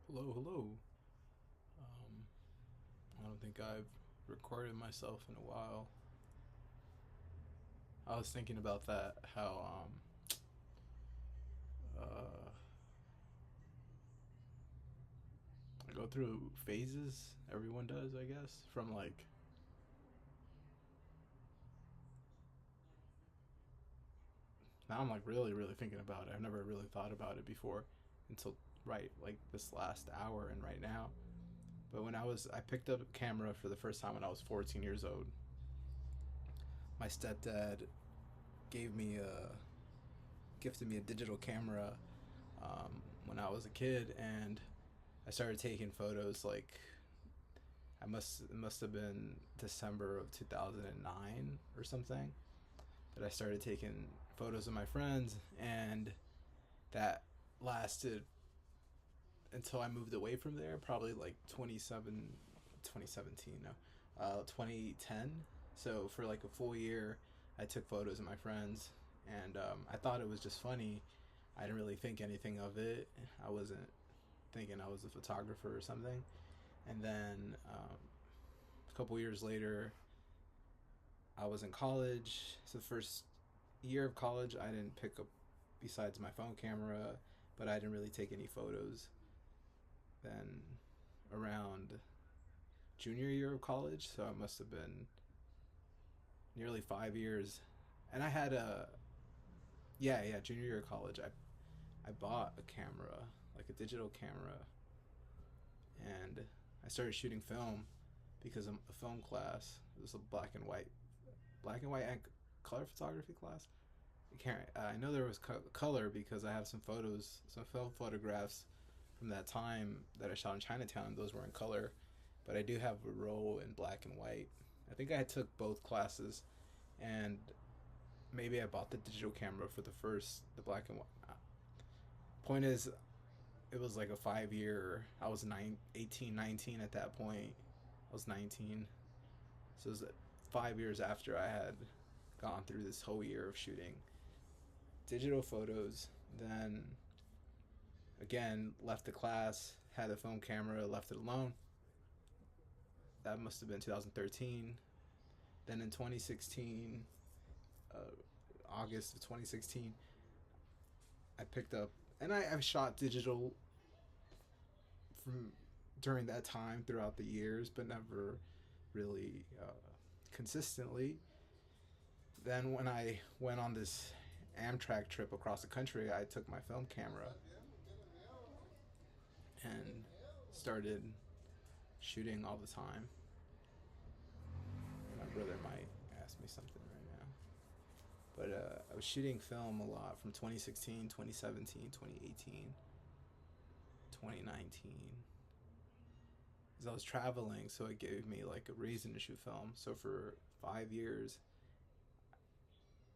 Hello, hello. Um, I don't think I've recorded myself in a while. I was thinking about that, how uh, I go through phases. Everyone does, I guess. From like now, I'm like really, really thinking about it. I've never really thought about it before until right like this last hour and right now. But I picked up a camera for the first time when I was 14 years old. My stepdad gave me a gifted me a digital camera when I was a kid, and I started taking photos like it must have been December of 2009 or something that I started taking photos of my friends, and that lasted until I moved away from there, probably like 2017, no, 2010. So for like a full year, I took photos of my friends, and I thought it was just funny. I didn't really think anything of it. I wasn't thinking I was a photographer or something. And then a couple years later, I was in college. So the first year of college, I didn't pick up besides my phone camera, but I didn't really take any photos. Then around junior year of college, so it must have been nearly 5 years. And I had a yeah, junior year of college. I bought a camera, like a digital camera, and I started shooting film because of a film class. It was a black and white and color photography class. I know there was color because I have some photos, some film photographs from that time that I shot in Chinatown. Those were in color, but I do have a roll in black and white. I think I took both classes, and maybe I bought the digital camera for the black and white. Point is, it was like a 5 year. I was 18, 19 at that point. I was 19, so it was 5 years after I had gone through this whole year of shooting digital photos. Then again, left the class, had a film camera, left it alone. That must have been 2013. Then in 2016, uh, August of 2016, I picked up, and I've shot digital from during that time throughout the years, but never really consistently. Then when I went on this Amtrak trip across the country, I took my film camera and started shooting all the time. My brother might ask me something right now. But I was shooting film a lot from 2016, 2017, 2018, 2019. Because I was traveling, so it gave me like a reason to shoot film. So for 5 years,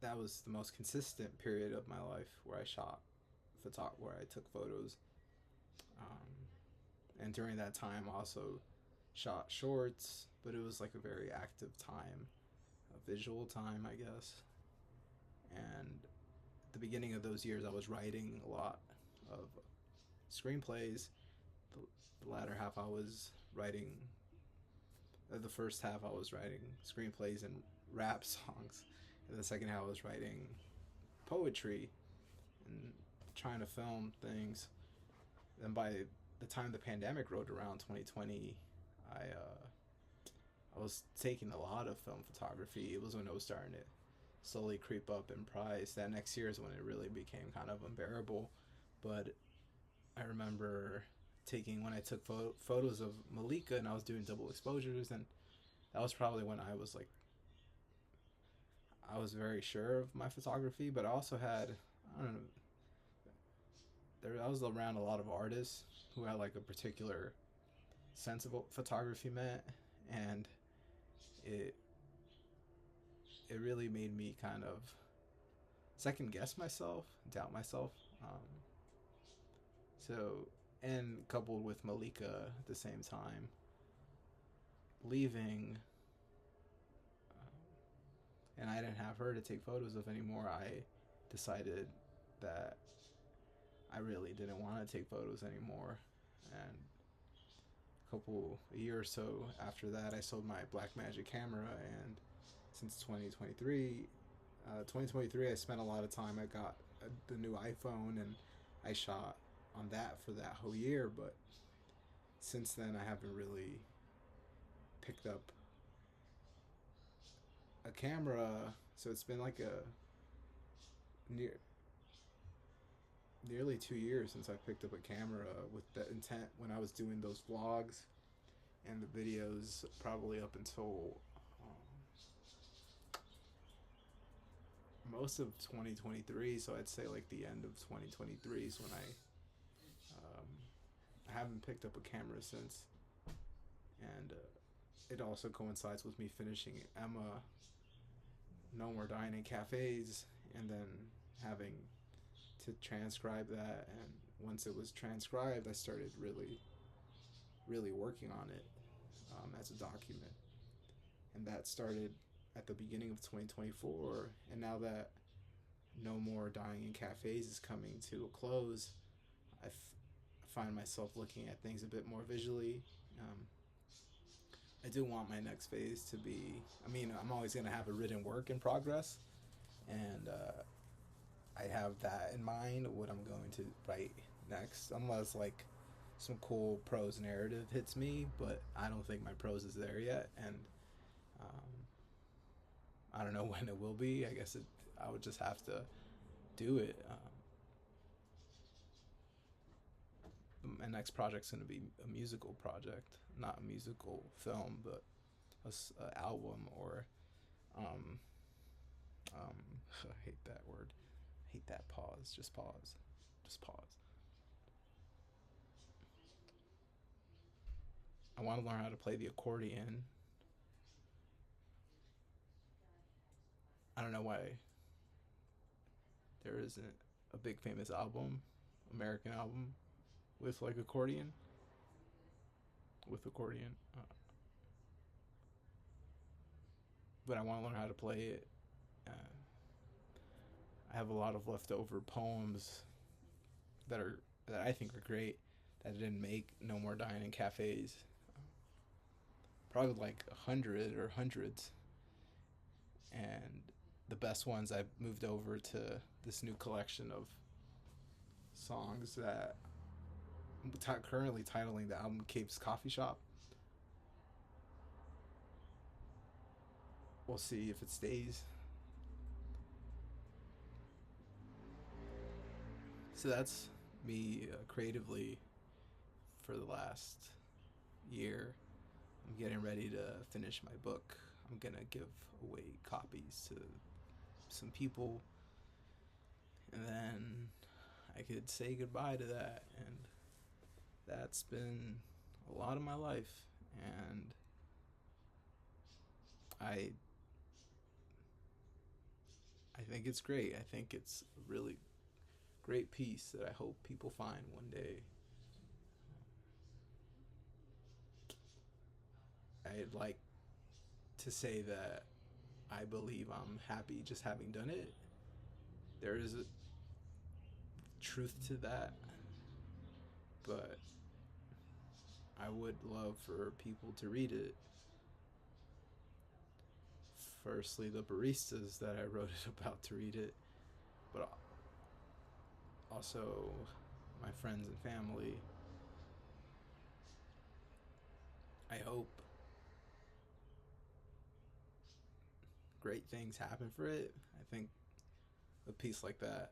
that was the most consistent period of my life where I where I took photos. Um, and during that time, I also shot shorts, but it was like a very active time, a visual time, I guess. And at the beginning of those years, I was writing a lot of screenplays. The, the latter half, I was writing. The first half, I was writing screenplays and rap songs, and the second half, I was writing poetry and trying to film things. And by the time the pandemic rolled around, 2020, I uh, I was taking a lot of film photography. It was when it was starting to slowly creep up in price. That next year is when it really became kind of unbearable. But I remember taking when I took photos of Malika, and I was doing double exposures, and that was probably when I was very sure of my photography. But I also had, I don't know, I was around a lot of artists who had like a particular sense of what photography meant, and it it really made me kind of second guess myself, doubt myself. So, and coupled with Malika at the same time leaving, and I didn't have her to take photos of anymore, I decided that I really didn't want to take photos anymore. And a year or so after that, I sold my Blackmagic camera, and since 2023, I spent a lot of time. I got the new iPhone, and I shot on that for that whole year. But since then, I haven't really picked up a camera. So it's been like a near nearly 2 years since I picked up a camera with the intent when I was doing those vlogs and the videos, probably up until most of 2023. So I'd say like the end of 2023 is when um, I haven't picked up a camera since. And it also coincides with me finishing Emma, No More Dying in Cafes, and then having to transcribe that. And once it was transcribed, I started really working on it as a document. And that started at the beginning of 2024. And now that No More Dying in Cafes is coming to a close, I find myself looking at things a bit more visually. I do want my next phase to be, I mean, I'm always going to have a written work in progress, and I have that in mind, what I'm going to write next, unless like some cool prose narrative hits me, but I don't think my prose is there yet, and I don't know when it will be. I guess I would just have to do it. My next project's going to be a musical project, not a musical film, but a album, or um, I hate that word. I hate that pause. Just pause. Just pause. I want to learn how to play the accordion. I don't know why there isn't a big famous album, American album, with like accordion. With accordion. But I want to learn how to play it. Uh, I have a lot of leftover poems that are that I think are great that I didn't make. No More Dying in Cafes. Probably like 100 or hundreds, and the best ones I've moved over to this new collection of songs that I'm currently titling the album Cape's Coffee Shop. We'll see if it stays. So that's me creatively for the last year. I'm getting ready to finish my book. I'm gonna give away copies to some people, and then I could say goodbye to that. And that's been a lot of my life, and I I think it's great. I think it's a really great piece that I hope people find one day. I'd like to say that I believe I'm happy just having done it. There is a truth to that, but I would love for people to read it. Firstly, the baristas that I wrote it about to read it, but also my friends and family. I hope great things happen for it. I think a piece like that,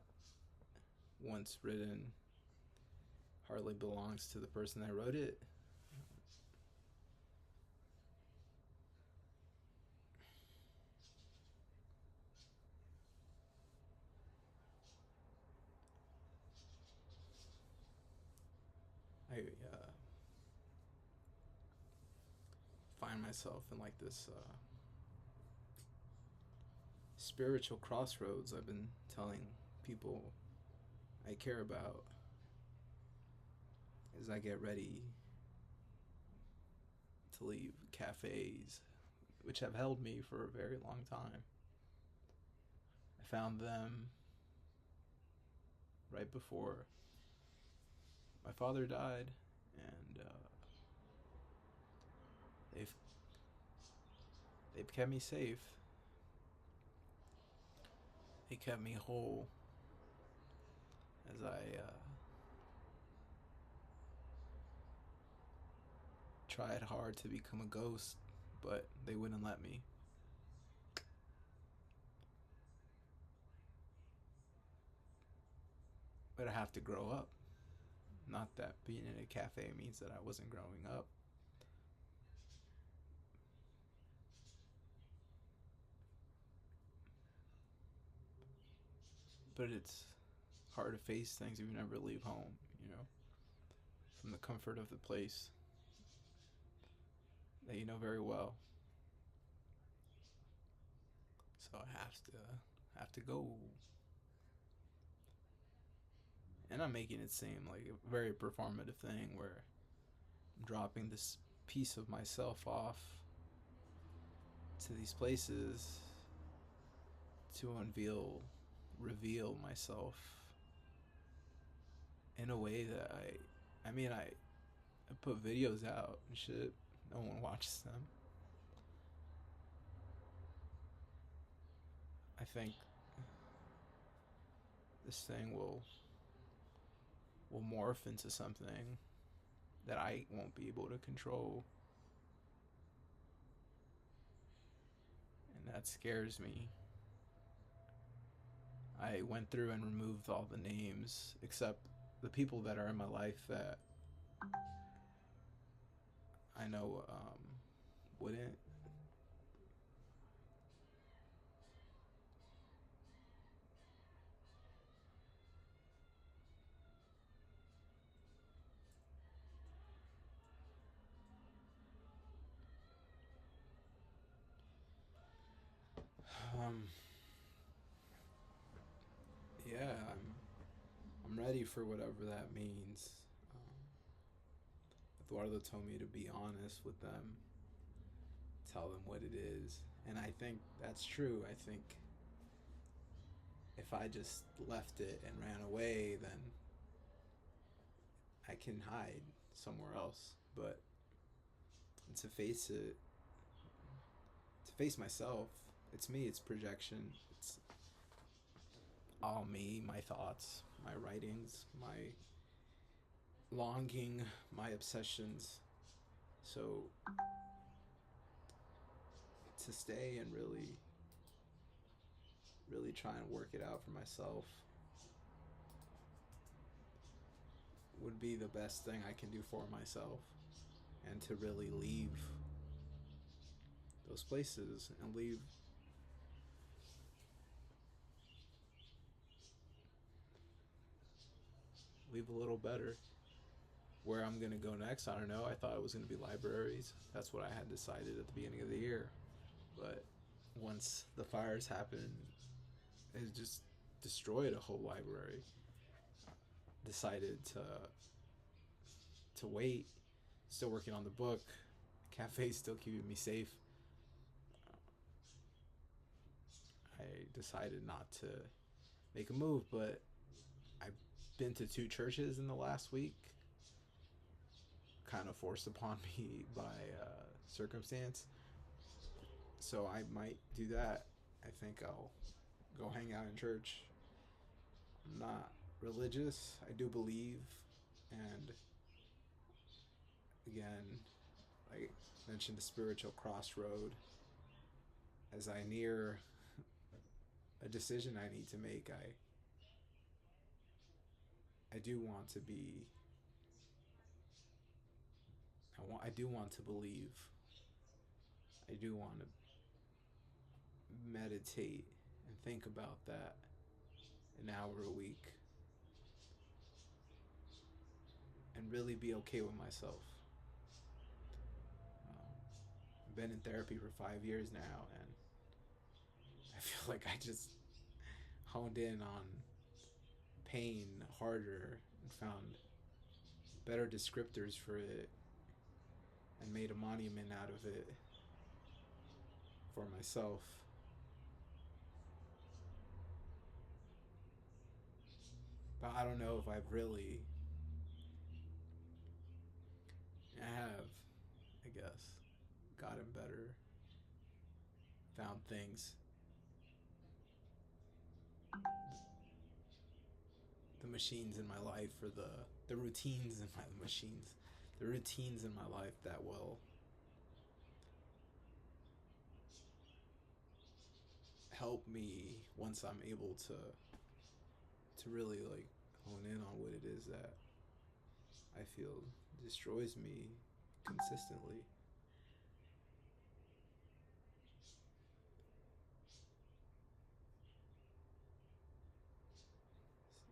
once written, hardly belongs to the person that wrote it. I find myself in like this spiritual crossroads. I've been telling people I care about as I get ready to leave cafes, which have held me for a very long time. I found them right before my father died, they've they've kept me safe. They kept me whole as I tried hard to become a ghost, but they wouldn't let me. But I have to grow up. Not that being in a cafe means that I wasn't growing up. But it's hard to face things if you never leave home, you know, from the comfort of the place that you know very well. So I have to go. And I'm making it seem like a very performative thing where I'm dropping this piece of myself off to these places to reveal myself in a way that I mean, I put videos out and shit. No one watches them. I think this thing will morph into something that I won't be able to control, and that scares me. I went through and removed all the names except the people that are in my life that I know wouldn't. Um, yeah, I'm ready for whatever that means. Um, Eduardo told me to be honest with them, tell them what it is, and I think that's true. I think if I just left it and ran away, then I can hide somewhere else. But to face it, to face myself, it's me, it's projection, it's all me, my thoughts, my writings, my longing, my obsessions. So to stay and really try and work it out for myself would be the best thing I can do for myself, and to really leave those places and leave a little better. Where I'm gonna go next, I don't know. I thought it was gonna be libraries. That's what I had decided at the beginning of the year. But once the fires happened, it just destroyed a whole library. Decided to wait. Still working on the book. Cafe's still keeping me safe. I decided not to make a move, but I've been to two churches in the last week, kind of forced upon me by circumstance. So I might do that. I think I'll go hang out in church. I'm not religious. I do believe, and again, I mentioned the spiritual crossroad. As I near a decision I need to make, I do want to be. I do want to believe. I do want to meditate and think about that an hour a week and really be okay with myself. I've been in therapy for 5 years now, and I feel like I just honed in on pain harder and found better descriptors for it and made a monument out of it for myself. But I don't know if I've really gotten better, found things, the machines in my life, or the routines in my machines, the routines in my life that will help me once I'm able to really like hone in on what it is that I feel destroys me consistently.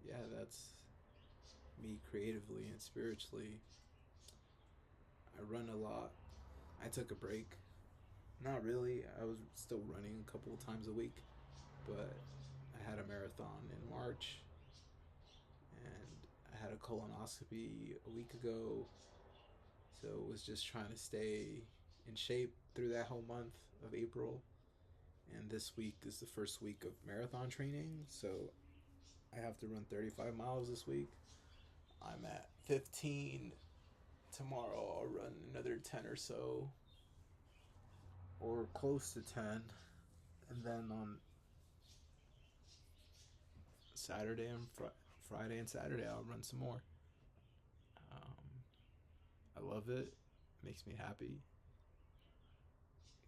Yeah, that's me creatively and spiritually. I run a lot. I took a break. Not really. I was still running a couple of times a week, but I had a marathon in March, and I had a colonoscopy a week ago. So it was just trying to stay in shape through that whole month of April. And this week is the first week of marathon training. So I have to run 35 miles this week. I'm at 15. Tomorrow I'll run another 10 or so, or close to 10. And then on Saturday and Friday and Saturday, I'll run some more. Um, I love it. It makes me happy.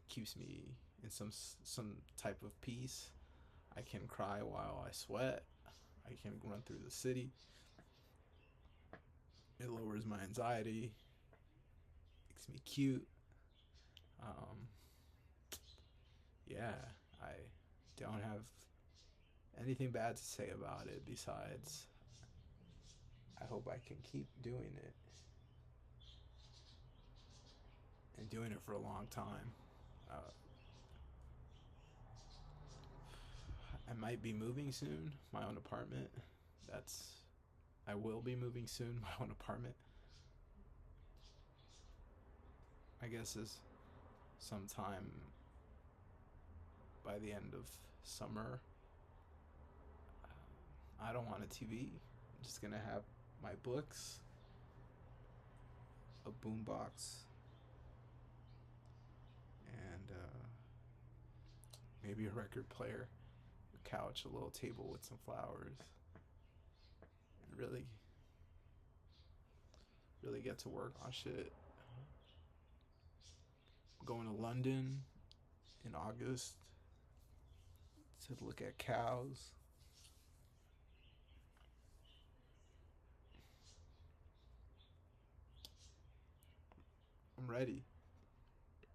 It keeps me in some type of peace. I can cry while I sweat. I can run through the city. It lowers my anxiety. Makes me cute. Um, yeah, I don't have anything bad to say about it besides I hope I can keep doing it and doing it for a long time. Uh, I might be moving soon, my own apartment. That's I will be moving soon, my own apartment. I guess is sometime by the end of summer. I don't want a TV. I'm just gonna have my books, a boombox, and maybe a record player, a couch, a little table with some flowers, and really get to work on shit. I'm going to London in August to look at cows. I'm ready.